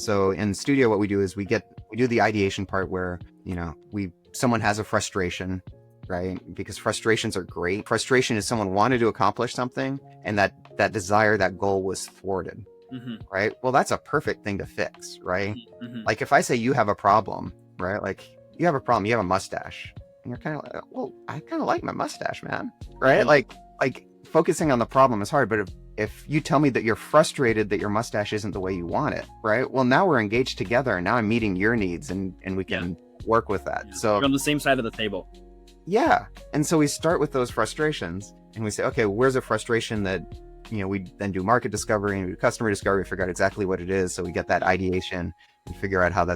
So in studio, what we do is we do the ideation part where, someone has a frustration, right? Because frustrations are great. Frustration is someone wanted to accomplish something and that desire, that goal was thwarted, right? Well, that's a perfect thing to fix, right? Like if I say you have a problem, right? Like you have a problem, you have a mustache, and you're kind of like, well, I kind of like my mustache, man, right? Like focusing on the problem is hard, but if you tell me that you're frustrated that your mustache isn't the way you want it, right? Well, now we're engaged together and now I'm meeting your needs and we can work with that. Yeah. So we're on the same side of the table. Yeah. And so we start with those frustrations and we say, okay, where's a frustration that, we then do market discovery and we do customer discovery, figure out exactly what it is. So we get that ideation and figure out how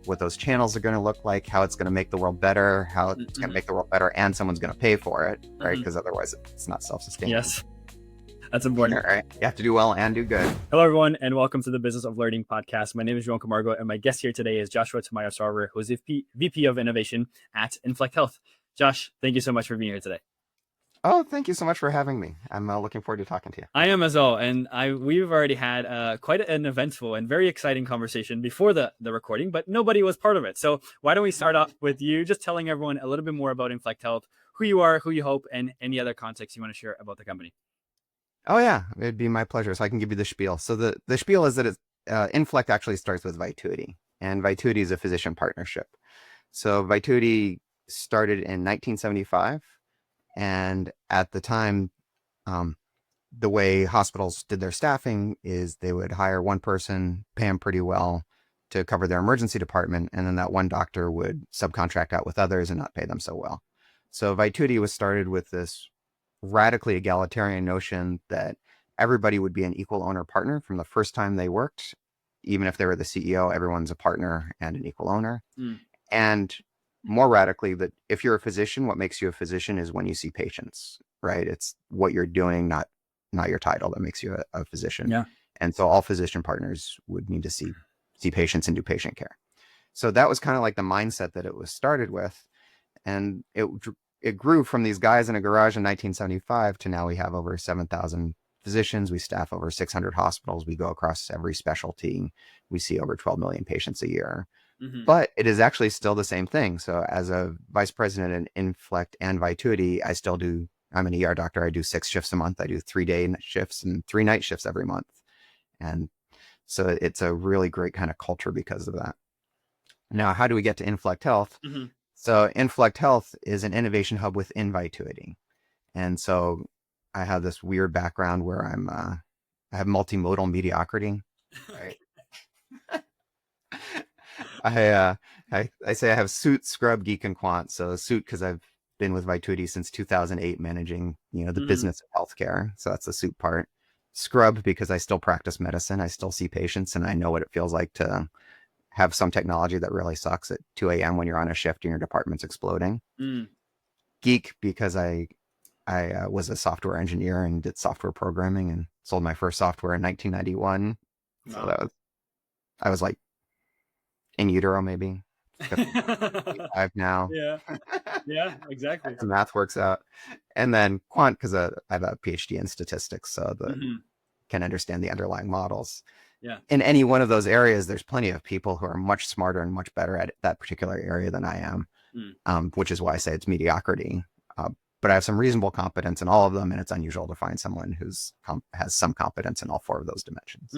what those channels are going to look like, how it's going to make the world better, how it's going to make the world better, and someone's going to pay for it, right? Because otherwise it's not self-sustaining. Yes. That's important. All right. You have to do well and do good. Hello, everyone, and welcome to the Business of Learning podcast. My name is Joao Camargo, and my guest here today is Joshua Tamayo-Sarver, who is the VP of Innovation at Inflect Health. Josh, thank you so much for being here today. Oh, thank you so much for having me. I'm looking forward to talking to you. I am as well, and we've already had quite an eventful and very exciting conversation before the recording, but nobody was part of it. So why don't we start off with you just telling everyone a little bit more about Inflect Health, who you are, who you hope, and any other context you want to share about the company. Oh yeah, it'd be my pleasure. So I can give you the spiel. So the spiel is that Inflect actually starts with Vituity, and Vituity is a physician partnership. So Vituity started in 1975, and at the time, the way hospitals did their staffing is they would hire one person, pay them pretty well to cover their emergency department, and then that one doctor would subcontract out with others and not pay them so well. So Vituity was started with this radically egalitarian notion that everybody would be an equal owner partner from the first time they worked. Even if they were the CEO, everyone's a partner and an equal owner. And more radically, that if you're a physician, what makes you a physician is when you see patients, right? It's what you're doing, not your title, that makes you a physician. Yeah. And so all physician partners would need to see patients and do patient care. So that was kind of like the mindset that it was started with. And it grew from these guys in a garage in 1975 to now we have over 7,000 physicians. We staff over 600 hospitals. We go across every specialty. We see over 12 million patients a year. But it is actually still the same thing. So as a vice president in Inflect and Vituity, I'm an ER doctor. I do 6 shifts a month. I do 3-day shifts and 3 night shifts every month. And so it's a really great kind of culture because of that. Now, how do we get to Inflect Health? So Inflect Health is an innovation hub within Vituity. And so I have this weird background where I have multimodal mediocrity, right? I say I have suit, scrub, geek, and quant. So suit because I've been with Vituity since 2008, managing the business of healthcare. So that's the suit part. Scrub because I still practice medicine. I still see patients, and I know what it feels like to have some technology that really sucks at 2 a.m. when you're on a shift and your department's exploding. Geek because I was a software engineer and did software programming and sold my first software in 1991. Wow. So I was like in utero, maybe. 5 now. Yeah, exactly. The math works out. And then quant because I have a PhD in statistics, so can understand the underlying models. Yeah. In any one of those areas, there's plenty of people who are much smarter and much better at that particular area than I am, which is why I say it's mediocrity. But I have some reasonable competence in all of them, and it's unusual to find someone who's has some competence in all 4 of those dimensions.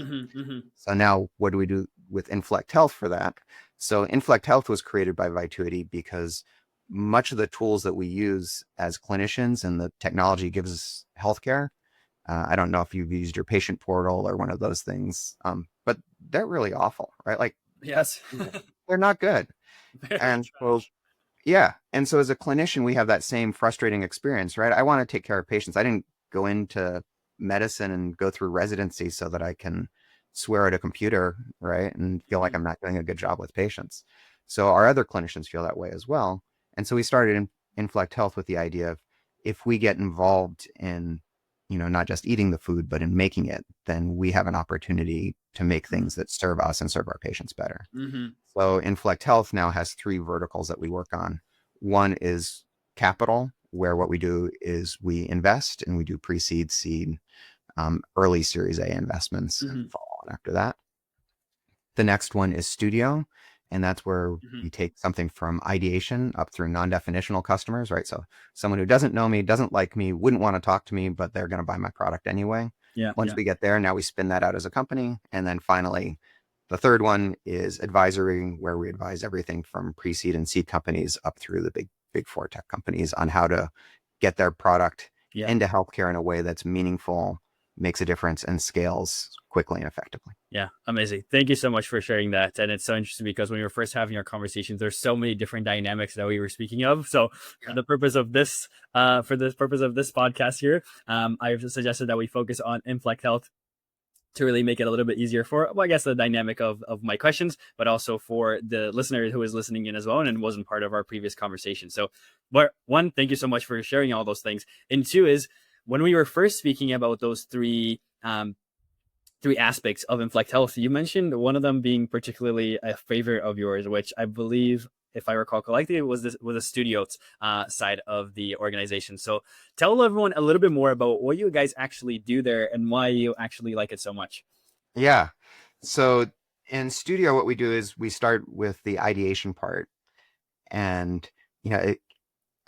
So now what do we do with Inflect Health for that? So Inflect Health was created by Vituity because much of the tools that we use as clinicians and the technology gives us healthcare. I don't know if you've used your patient portal or one of those things, but they're really awful, right? Like, yes, they're not good. And well, yeah. And so as a clinician, we have that same frustrating experience, right? I want to take care of patients. I didn't go into medicine and go through residency so that I can swear at a computer, right? And feel like I'm not doing a good job with patients. So our other clinicians feel that way as well. And so we started Inflect Health with the idea of if we get involved in, not just eating the food, but in making it, then we have an opportunity to make things that serve us and serve our patients better. So Inflect Health now has 3 verticals that we work on. One is capital, where what we do is we invest and we do pre-seed, seed, early Series A investments and follow on after that. The next one is studio. And that's where Hmm. you take something from ideation up through non-definitional customers, right? So someone who doesn't know me, doesn't like me, wouldn't want to talk to me, but they're going to buy my product anyway. Yeah, Once yeah, we get there, now we spin that out as a company. And then finally, the third one is advisory, where we advise everything from pre-seed and seed companies up through the big four tech companies on how to get their product yeah. into healthcare in a way that's meaningful, makes a difference, and scales quickly and effectively. Yeah, amazing. Thank you so much for sharing that. And it's so interesting because when we were first having our conversations, there's so many different dynamics that we were speaking of. So for the purpose of this, for the purpose of this podcast here, I've suggested that we focus on Inflect Health to really make it a little bit easier for, well, I guess the dynamic of my questions, but also for the listener who is listening in as well and wasn't part of our previous conversation. So, but one, thank you so much for sharing all those things. And two is when we were first speaking about those three aspects of Inflect Health, you mentioned one of them being particularly a favorite of yours, which I believe, if I recall correctly, was the studios side of the organization. So tell everyone a little bit more about what you guys actually do there and why you actually like it so much. Yeah. So in studio, what we do is we start with the ideation part. And, you know,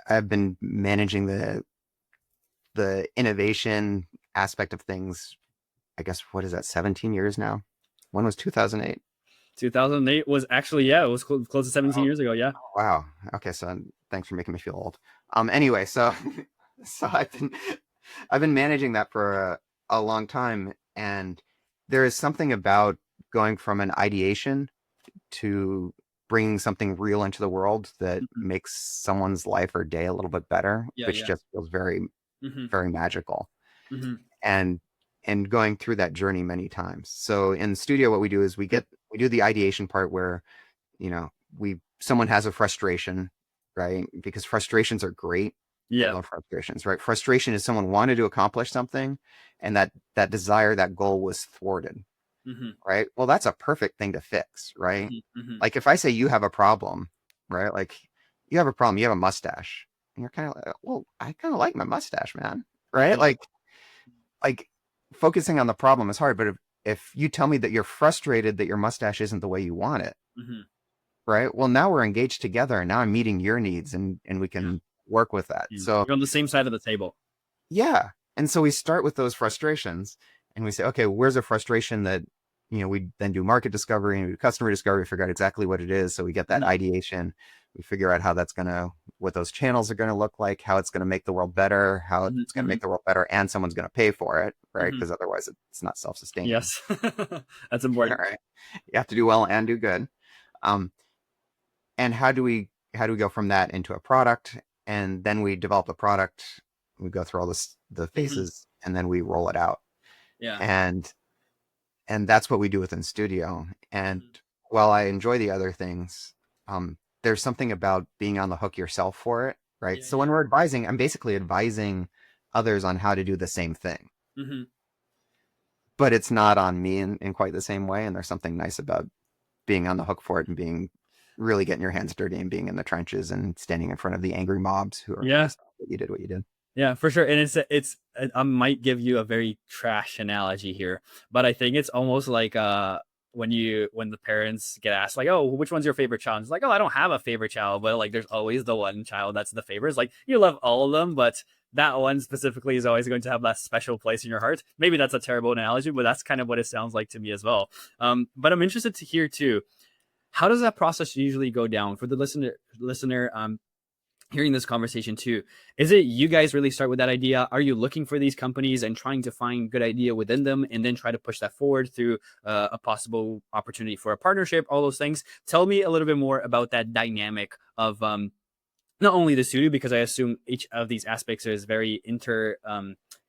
I've been managing the innovation aspect of things, I guess, what is that, 17 years now? When was 2008? 2008 was actually, yeah, it was close to 17 Oh, years ago. Yeah. wow. Okay, so thanks for making me feel old. Anyway, so so I've been managing that for a long time, and there is something about going from an ideation to bringing something real into the world that Hmm. makes someone's life or day a little bit better, Yeah. which Yeah. just feels very, Hmm. very magical. Hmm. And going through that journey many times. So in studio, what we do is we do the ideation part where, you know, someone has a frustration, right? Because frustrations are great. I Yeah. love frustrations, right? Frustration is someone wanted to accomplish something, and that desire, that goal was thwarted, Hmm. right? Well, that's a perfect thing to fix, right? Hmm. Hmm. Like if I say you have a problem, right? Like you have a problem, you have a mustache, and you're kind of like, well, I kind of like my mustache, man, right? Yeah. Like focusing on the problem is hard, but if you tell me that you're frustrated that your mustache isn't the way you want it, Hmm. right? Well, now we're engaged together, and now I'm meeting your needs, and we Yeah. can work with that. Yeah. So You're on the same side of the table. yeah, and so we start with those frustrations, and we say, okay, where's a frustration that, you know, we then do market discovery and we do customer discovery, figure out exactly what it is. So we get that Hmm. ideation, we figure out how that's gonna, what those channels are gonna look like, how it's gonna make the world better, how Hmm. it's gonna Hmm. make the world better, and someone's gonna pay for it, right? Hmm. Because otherwise it's not self-sustaining. Yes. That's All important. right, you have to do well and do good. Um, and how do we go from that into a product, and then we develop a product, we go through all the Hmm. phases, and then we roll it out, Yeah. and that's what we do within studio. And Hmm. while I enjoy the other things, there's something about being on the hook yourself for it, right? Yeah. So Yeah. when we're advising, I'm basically advising others on how to do the same thing, Hmm. but it's not on me in quite the same way. And there's something nice about being on the hook for it and being really getting your hands dirty and being in the trenches and standing in front of the angry mobs who are Yeah. pissed off that you did what you did. Yeah, for sure. And I might give you a very trash analogy here, but I think it's almost like when the parents get asked like, oh, which one's your favorite child? It's like, oh, I don't have a favorite child, but like there's always the one child that's the favorite. It's like you love all of them, but that one specifically is always going to have that special place in your heart. Maybe that's a terrible analogy, but that's kind of what it sounds like to me as well. But I'm interested to hear too, how does that process usually go down for the listener hearing this conversation too? Is it you guys really start with that idea? Are you looking for these companies and trying to find good idea within them and then try to push that forward through a possible opportunity for a partnership, all those things? Tell me a little bit more about that dynamic of not only the studio, because I assume each of these aspects is very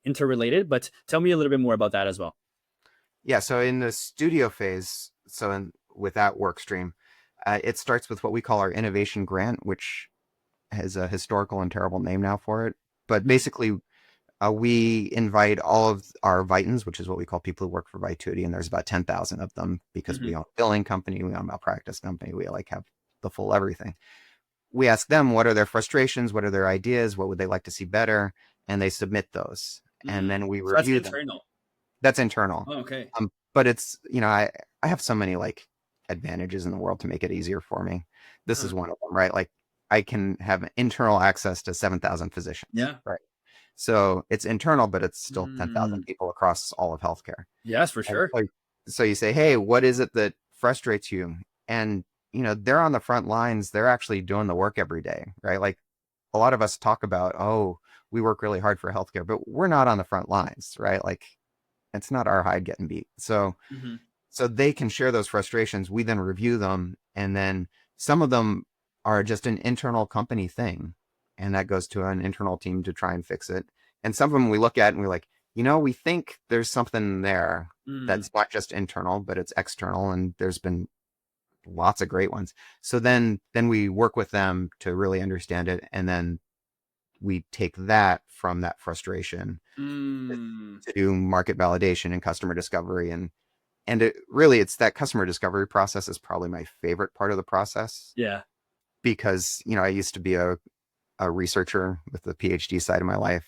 interrelated, but tell me a little bit more about that as well. Yeah, so in the studio phase, with that work stream, it starts with what we call our innovation grant, which has a historical and terrible name now for it. But basically, we invite all of our Vitans, which is what we call people who work for Vituity, and there's about 10,000 of them because Mm-hmm. we own a billing company, we own a malpractice company, we like have the full everything. We ask them what are their frustrations, what are their ideas, what would they like to see better, and they submit those, and Mm. then we So that's review them. internal. That's internal. Oh, okay. But it's, you know, I have so many like advantages in the world to make it easier for me. This Huh. is one of them, right? Like I can have internal access to 7,000 physicians, Yeah. right? So it's internal, but it's still 10,000 Mm. people across all of healthcare. Yes, for And sure. so you say, hey, what is it that frustrates you? And, they're on the front lines. They're actually doing the work every day, right? Like a lot of us talk about, oh, we work really hard for healthcare, but we're not on the front lines, right? Like it's not our hide getting beat. So, Hmm. so they can share those frustrations. We then review them. And then some of them are just an internal company thing. And that goes to an internal team to try and fix it. And some of them we look at and we're like, we think there's something there Mm. that's not just internal, but it's external. And there's been lots of great ones. So then we work with them to really understand it. And then we take that from that frustration Mm. to do market validation and customer discovery. And it's that customer discovery process is probably my favorite part of the process Yeah. because, I used to be a researcher with the PhD side of my life.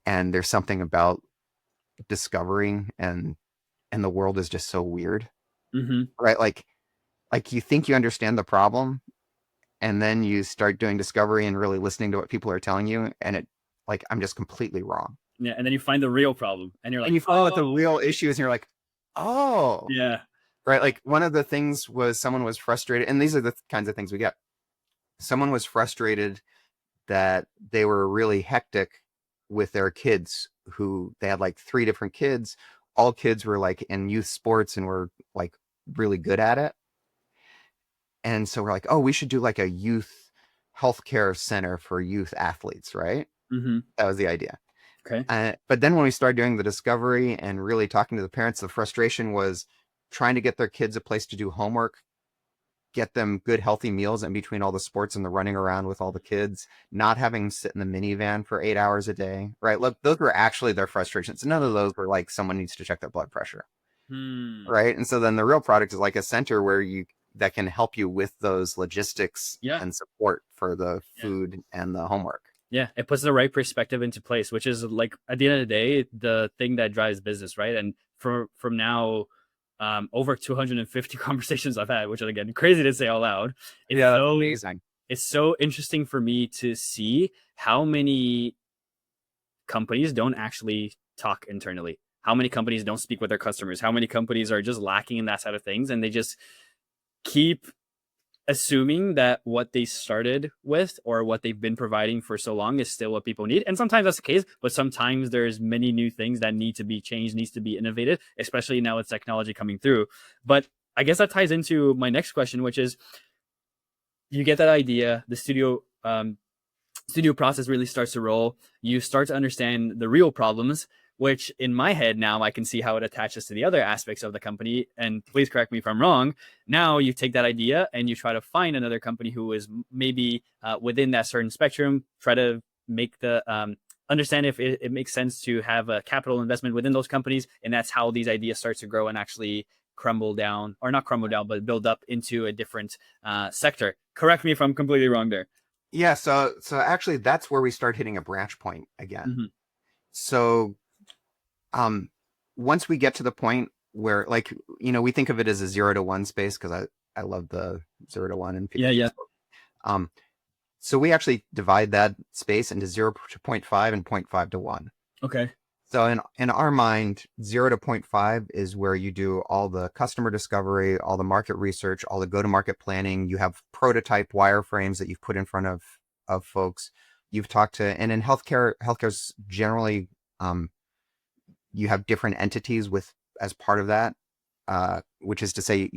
And there's something about discovering and the world is just so weird, Hmm. right? Like you think you understand the problem and then you start doing discovery and really listening to what people are telling you. And I'm just completely wrong. Yeah. And then you find the real problem and you're And like, you find out what oh, the real issue is and you're like, oh, yeah. right. Like one of the things was someone was frustrated. And these are the kinds of things we get. Someone was frustrated that they were really hectic with their kids who they had like 3 different kids. All kids were like in youth sports and were like really good at it. And so we're like, oh, we should do like a youth healthcare center for youth athletes, right? Hmm. That was the idea. Okay. But then when we started doing the discovery and really talking to the parents, the frustration was trying to get their kids a place to do homework, get them good, healthy meals in between all the sports and the running around with all the kids, not having them sit in the minivan for 8 hours a day, right? Look, those were actually their frustrations. None of those were like someone needs to check their blood pressure, Hmm. right? And so then the real product is like a center that can help you with those logistics Yeah. and support for the Yeah. food and the homework. Yeah, it puts the right perspective into place, which is like at the end of the day, the thing that drives business, right? And from now, over 250 conversations I've had, which are again crazy to say out loud. It's Yeah, that's so amazing. it's so interesting for me to see how many companies don't actually talk internally. How many companies don't speak with their customers? How many companies are just lacking in that side of things, and they just keep assuming that what they started with or what they've been providing for so long is still what people need. And sometimes that's the case, but sometimes there's many new things that need to be changed, needs to be innovated, especially now with technology coming through. But I guess that ties into my next question, which is you get that idea, the studio process really starts to roll. You start to understand the real problems, which in my head now I can see how it attaches to the other aspects of the company. And please correct me if I'm wrong. Now you take that idea and you try to find another company who is maybe within that certain spectrum, try to make the understand if it makes sense to have a capital investment within those companies. And that's how these ideas start to grow and actually crumble down, or not crumble down, but build up into a different sector. Correct me if I'm completely wrong there. Yeah, so actually that's where we start hitting a branch point again. Mm-hmm. So um once we get to the point where like we think of it as a 0 to 1 space because I love the 0 to 1 and Yeah, yeah. um so we actually divide that space into 0 to zero point 0.5 and zero point 0.5 to 1. Okay. So in our mind, 0 to zero point 0.5 is where you do all the customer discovery, all the market research, all the go-to-market planning. You have prototype wireframes that you've put in front of folks. You've talked to, and in healthcare's generally, you have different entities with as part of that, which is to say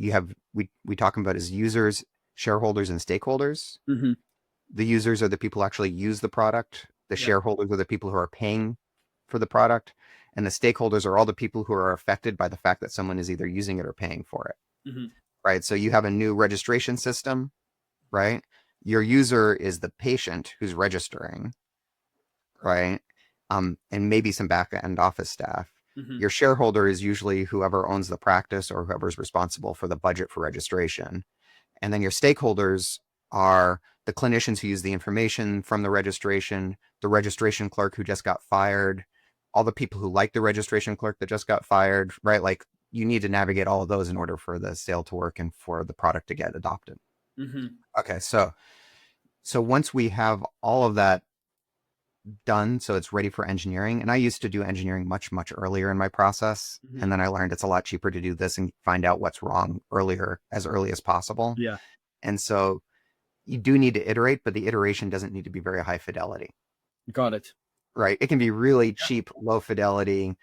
we talk about as users, shareholders, and stakeholders. Mm-hmm. The users are the people who actually use the product. The Yeah. shareholders are the people who are paying for the product. And the stakeholders are all the people who are affected by the fact that someone is either using it or paying for it. Mm-hmm. Right. So you have a new registration system, right? Your user is the patient who's registering, right? And maybe some back end office staff. Mm-hmm. Your shareholder is usually whoever owns the practice or whoever's responsible for the budget for registration. And then your stakeholders are the clinicians who use the information from the registration clerk who just got fired, all the people who like the registration clerk that just got fired, right? Like you need to navigate all of those in order for the sale to work and for the product to get adopted. Okay, so once we have all of that done, so it's ready for engineering, and I used to do engineering much earlier in my process, and then I learned it's a lot cheaper to do this and find out what's wrong as early as possible. Yeah. And so you do need to iterate, but the iteration doesn't need to be very high fidelity. Got it. Right? It can be really cheap, low fidelity.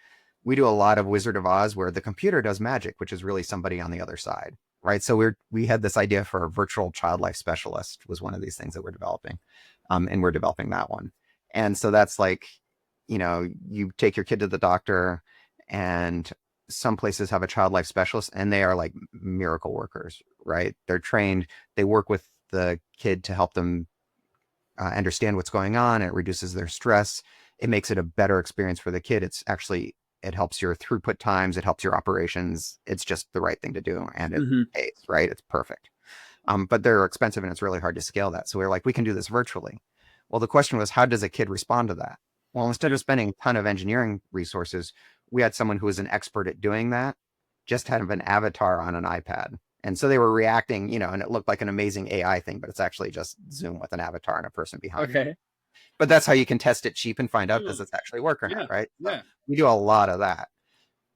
We do a lot of Wizard of Oz where the computer does magic, which is really somebody on the other side, right? So we had this idea for a virtual child life specialist was one of these things that we're developing, and we're developing that one. And so that's like, you take your kid to the doctor, and some places have a child life specialist, and they are like miracle workers, right? They're trained. They work with the kid to help them understand what's going on. It reduces their stress. It makes it a better experience for the kid. It helps your throughput times. It helps your operations. It's just the right thing to do, and it pays, right? It's perfect. But they're expensive, and it's really hard to scale that. So we're like, we can do this virtually. Well, the question was, how does a kid respond to that? Well, instead of spending a ton of engineering resources, we had someone who was an expert at doing that, just had an avatar on an iPad. And so they were reacting, and it looked like an amazing AI thing, but it's actually just Zoom with an avatar and a person behind. Okay. But that's how you can test it cheap and find out does it actually work or not, right? Yeah. So we do a lot of that.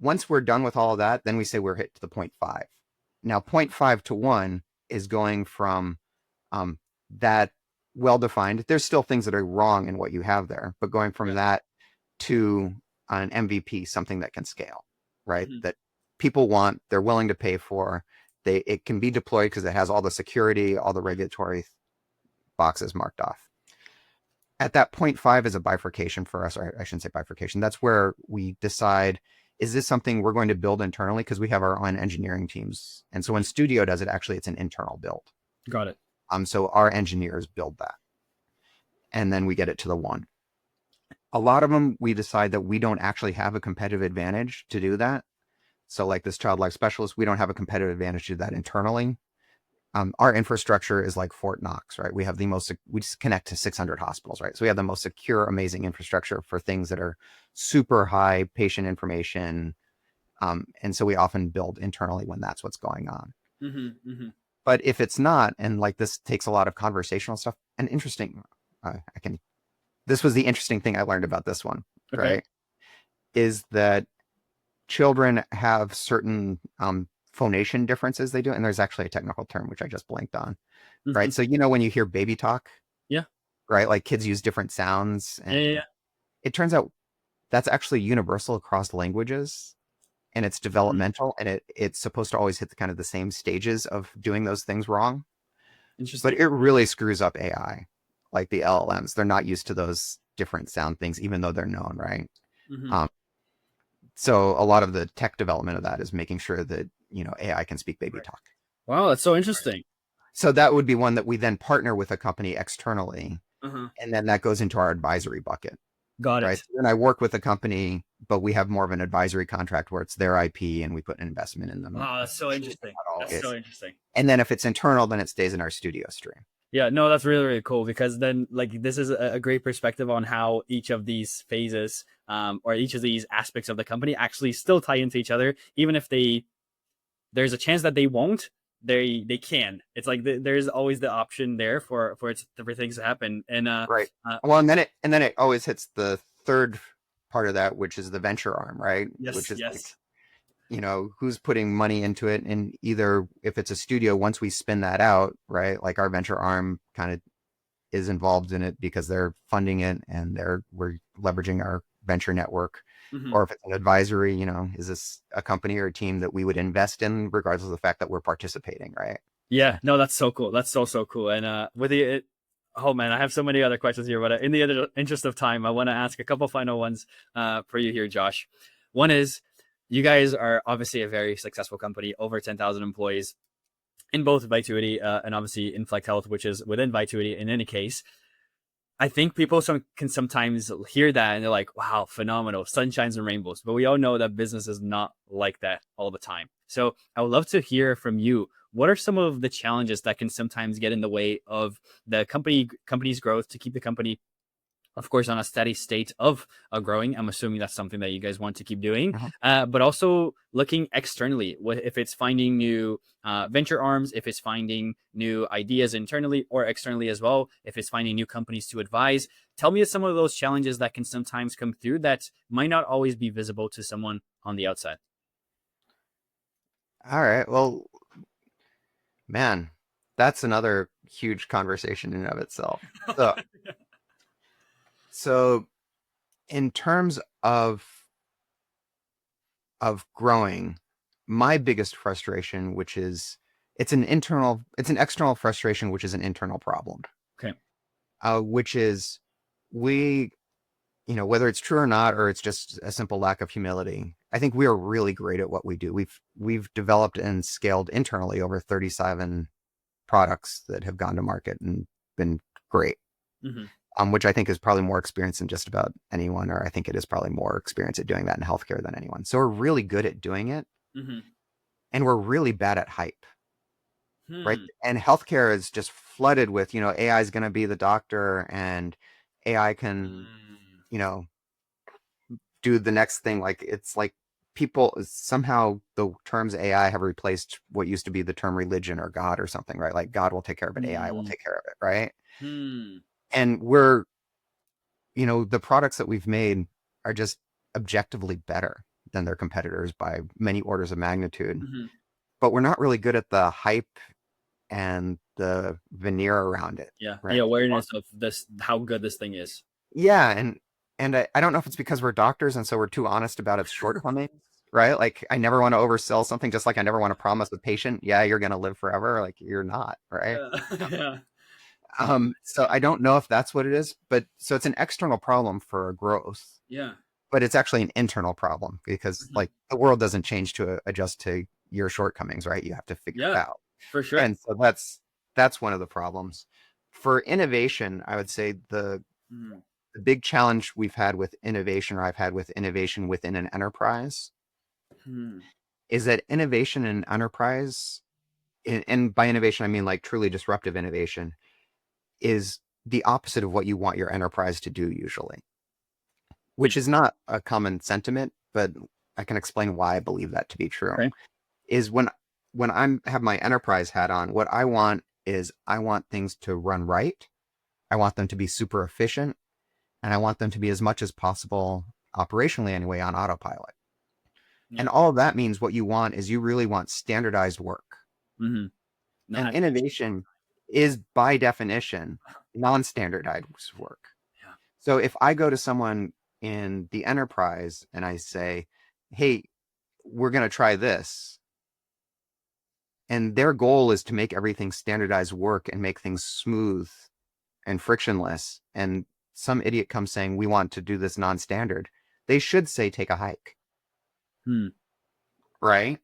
Once we're done with all of that, then we say we're hit to the 0.5. Now, 0.5 to 1 is going from that well-defined. There's still things that are wrong in what you have there, but going from that to an MVP, something that can scale, right? That people want, they're willing to pay for. It can be deployed because it has all the security, all the regulatory boxes marked off. At that 0.5 is a bifurcation for us, or I shouldn't say bifurcation. That's where we decide, is this something we're going to build internally? Because we have our own engineering teams. And so when Studio does it, actually it's an internal build. Got it. So our engineers build that. And then we get it to the 1. A lot of them, we decide that we don't actually have a competitive advantage to do that. So like this child life specialist, we don't have a competitive advantage to do that internally. Our infrastructure is like Fort Knox, right? We just connect to 600 hospitals, right? So we have the most secure, amazing infrastructure for things that are super high patient information. And so we often build internally when that's what's going on. But if it's not, and like this takes a lot of conversational stuff, and interesting, this was the interesting thing I learned about this one, right? Is that children have certain phonation differences they do, and there's actually a technical term which I just blanked on, right? So when you hear baby talk, right, like kids use different sounds, and it turns out that's actually universal across languages, and it's developmental, and it's supposed to always hit the same stages of doing those things wrong. Interesting. But it really screws up AI, like the LLMs. They're not used to those different sound things, even though they're known, right? So a lot of the tech development of that is making sure that AI can speak baby talk. Wow, that's so interesting. So that would be one that we then partner with a company externally, and then that goes into our advisory bucket. Got it. Right. So then I work with a company, but we have more of an advisory contract where it's their IP and we put an investment in them. Wow, that's so interesting. That's so interesting. And then if it's internal, then it stays in our studio stream. Yeah, no, that's really, really cool, because then this is a great perspective on how each of these phases or each of these aspects of the company actually still tie into each other, even if there's a chance that they won't. They can. It's like there's always the option there for things to happen. And right. Well, and then it always hits the third part of that, which is the venture arm, right? Yes. Which is who's putting money into it, and either if it's a studio, once we spin that out, right? Like our venture arm kind of is involved in it because they're funding it, and we're leveraging our venture network. Or if it's an advisory, is this a company or a team that we would invest in regardless of the fact that we're participating, right? Yeah, no, that's so cool. That's so cool. And oh man, I have so many other questions here, but in the interest of time, I want to ask a couple final ones for you here, Josh. One is, you guys are obviously a very successful company, over 10,000 employees in both Vituity and obviously Inflect Health, which is within Vituity in any case. I think people can sometimes hear that and they're like, wow, phenomenal, sunshines and rainbows. But we all know that business is not like that all the time. So I would love to hear from you. What are some of the challenges that can sometimes get in the way of the company's growth, to keep the company of course, on a steady state of growing. I'm assuming that's something that you guys want to keep doing, Mhm. but also looking externally. If it's finding new venture arms, if it's finding new ideas internally or externally as well, if it's finding new companies to advise. Tell me some of those challenges that can sometimes come through that might not always be visible to someone on the outside. All right. Well, man, that's another huge conversation in and of itself. So, so in terms of growing, my biggest frustration, which is it's an external frustration, which is an internal problem, Okay. which is we, whether it's true or not, or it's just a simple lack of humility. I think we are really great at what we do. We've developed and scaled internally over 37 products that have gone to market and been great. Mm-hmm. Which I think is probably more experience than just about anyone, or I think it is probably more experience at doing that in healthcare than anyone. So we're really good at doing it, Mm-hmm. and we're really bad at hype, right? Hmm. And healthcare is just flooded with, AI is going to be the doctor, and AI can, Mm. you know, do the next thing. Like it's like people somehow the terms AI have replaced what used to be the term religion or God or something, right? Like God will take care of it, AI will Mm. take care of it, right? Hmm. And the products that we've made are just objectively better than their competitors by many orders of magnitude. Mm-hmm. But we're not really good at the hype and the veneer around it, Yeah, the right? awareness of this, how good this thing is. Yeah, and I don't know if it's because we're doctors and so we're too honest about its shortcomings, right? Like I never want to oversell something, just like I never want to promise the patient, yeah, you're gonna live forever. Like you're not, right? Yeah. Yeah. So I don't know if that's what it is, but so it's an external problem for growth, Yeah. but it's actually an internal problem because Mhm. like the world doesn't change to adjust to your shortcomings, right? You have to figure it Yeah, out. for sure. And so that's one of the problems. For innovation, I would say Mm. the big challenge we've had with innovation, or I've had with innovation within an enterprise, Hmm. is that innovation in enterprise, and by innovation I mean like truly disruptive innovation, is the opposite of what you want your enterprise to do usually, which is not a common sentiment, but I can explain why I believe that to be true. Okay. Is when I'm have my enterprise hat on, what I want is I want things to run right. I want them to be super efficient, and I want them to be as much as possible operationally anyway on autopilot. Yeah. And all of that means what you want is you really want standardized work. Mm-hmm. Not And having to change all innovation is by definition non-standardized work. the time. So if I go to someone in the enterprise and I say, hey, we're going to try this, and their goal is to make everything standardized work and make things smooth and frictionless, and some idiot comes saying, we want to do this non-standard, they should say, take a hike, Yeah. Hmm. right?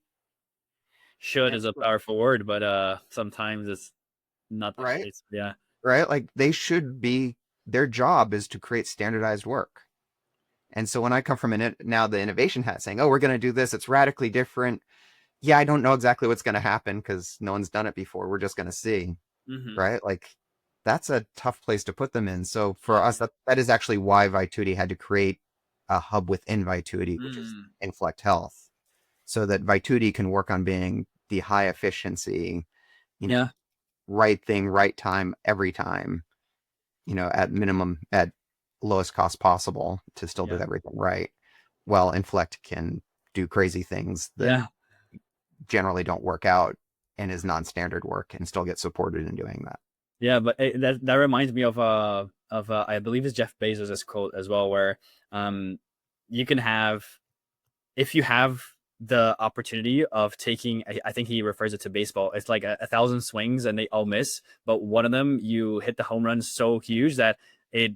Should And is a powerful word, but sometimes it's not the right, case. Yeah. right. Like they should be, their job is to create standardized work. And so when I come from now the innovation hat saying, oh, we're going to do this, it's radically different. Yeah, I don't know exactly what's going to happen because no one's done it before. We're just going to see, Mm-hmm. right? Like that's a tough place to put them in. So for Yeah. us, that is actually why Vituity had to create a hub within Vituity, which is Mm. Inflect Health, so that Vituity can work on being the high efficiency, you know, Yeah. right thing, right time, every time, at minimum, at lowest cost possible to still do Yeah. everything right. Well, Inflect can do crazy things that Yeah. generally don't work out and is non-standard work and still get supported in doing that. Yeah, but that reminds me of I believe it's Jeff Bezos' quote as well, where um you can have, if you have the opportunity of taking, I think he refers it to baseball, it's like a thousand swings and they all miss, but one of them you hit the home run so huge that it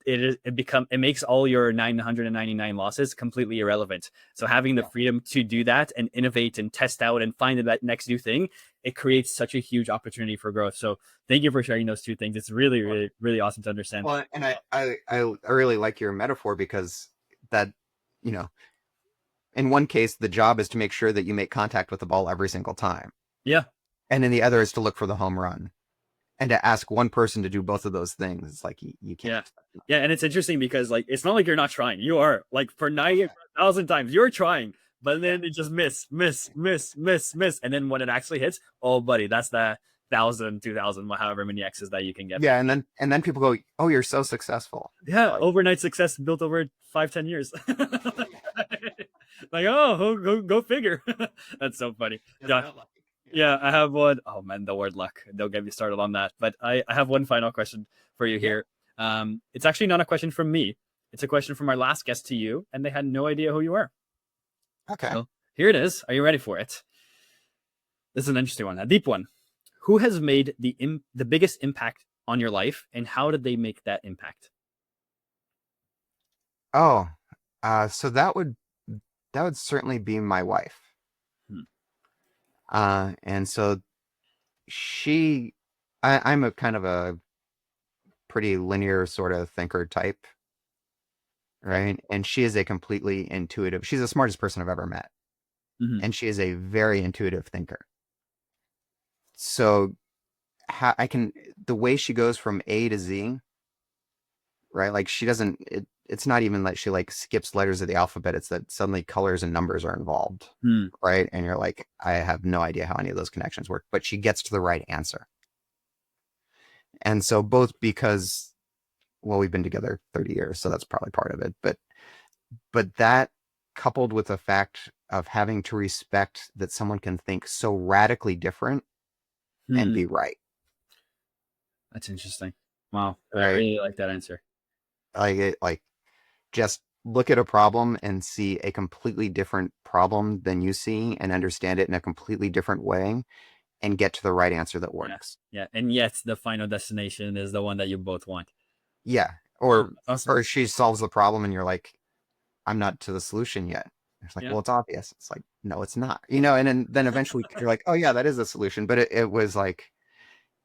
it makes all your 999 losses completely irrelevant. So having the Yeah. freedom to do that and innovate and test out and find that next new thing, it creates such a huge opportunity for growth. So thank you for sharing those two things. It's really, really, really awesome to understand. Well, and I really like your metaphor because that, you know, in one case, the job is to make sure that you make contact with the ball every single time. Yeah. And in the other is to look for the home run. And to ask one person to do both of those things, it's like you can't Yeah. expect enough. Yeah. And it's interesting because like it's not like you're not trying. You are like for 90,000 times you're trying, but Yeah. then it just miss. And then when it actually hits, oh buddy, that's the 1,000, 2,000, however many X's that you can get. Yeah, and then people go, "Oh, you're so successful." Yeah, Like, overnight success built over 5, 10 years. Like, oh, go figure. That's so funny. just Josh, got lucky. yeah, I have one. Oh man, the word luck. Don't get me started on that. But I have one final question for you here. It's actually not a question from me. It's a question from our last guest to you, and they had no idea who you were. Okay. So here it is. Are you ready for it? This is an interesting one, a deep one. Who has made the biggest impact on your life, and how did they make that impact? Oh, so that would certainly be my wife. Hmm. And so I'm a kind of a pretty linear sort of thinker type, right? And she is a completely intuitive. She's the smartest person I've ever met, Mhm. and she is a very intuitive thinker. So the way she goes from A to Z, right? Like she doesn't. It's not even that she like skips letters of the alphabet. It's that suddenly colors and numbers are involved, Hmm. right? And you're like, I have no idea how any of those connections work, but she gets to the right answer. And so both because, well, we've been together 30 years, so that's probably part of it. But that coupled with the fact of having to respect that someone can think so radically different and Hmm. be right, That's interesting. Wow, I right? really like that answer. Like just look at a problem and see a completely different problem than you see and understand it in a completely different way and get to the right answer that Yeah, works. yeah, and yet the final destination is the one that you both want. Yeah. Wow, Or awesome. or she solves the problem and you're like, I'm not to the solution yet. It's like, Yeah. well, it's obvious. It's like, no, it's not. And then eventually you're like, oh yeah, that is a solution. But it was like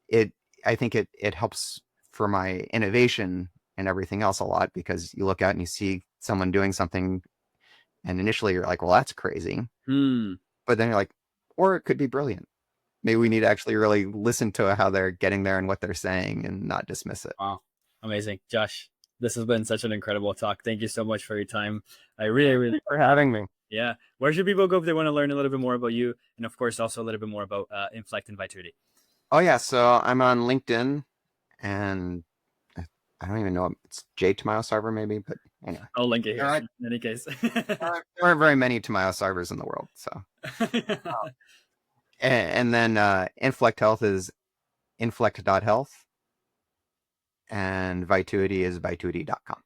it I think it helps for my innovation and everything else a lot because you look out and you see someone doing something and initially you're like, well, that's crazy. Hmm. But then you're like, or it could be brilliant. Maybe we need to actually really listen to how they're getting there and what they're saying and not dismiss it. Wow, amazing, Josh. This has been such an incredible talk. Thank you so much for your time. I really, really, For having me. yeah. Where should people go if they want to learn a little bit more about you, and of course, also a little bit more about Inflect and Vituity? Oh yeah, so I'm on LinkedIn and I don't even know. It's J Tamayo-Sarver maybe, but anyway. I'll link it There here aren't, in any case. there aren't very many Tamayo-Sarvers in the world. So, and then Inflect Health is inflect.health and Vituity is vituity.com.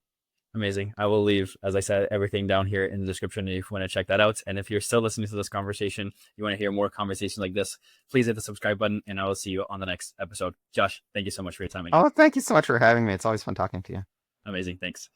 Amazing. I will leave, as I said, everything down here in the description if you want to check that out. And if you're still listening to this conversation, you want to hear more conversations like this, please hit the subscribe button and I will see you on the next episode. Josh, thank you so much for your time again. Oh, thank you so much for having me. It's always fun talking to you. Amazing. Thanks.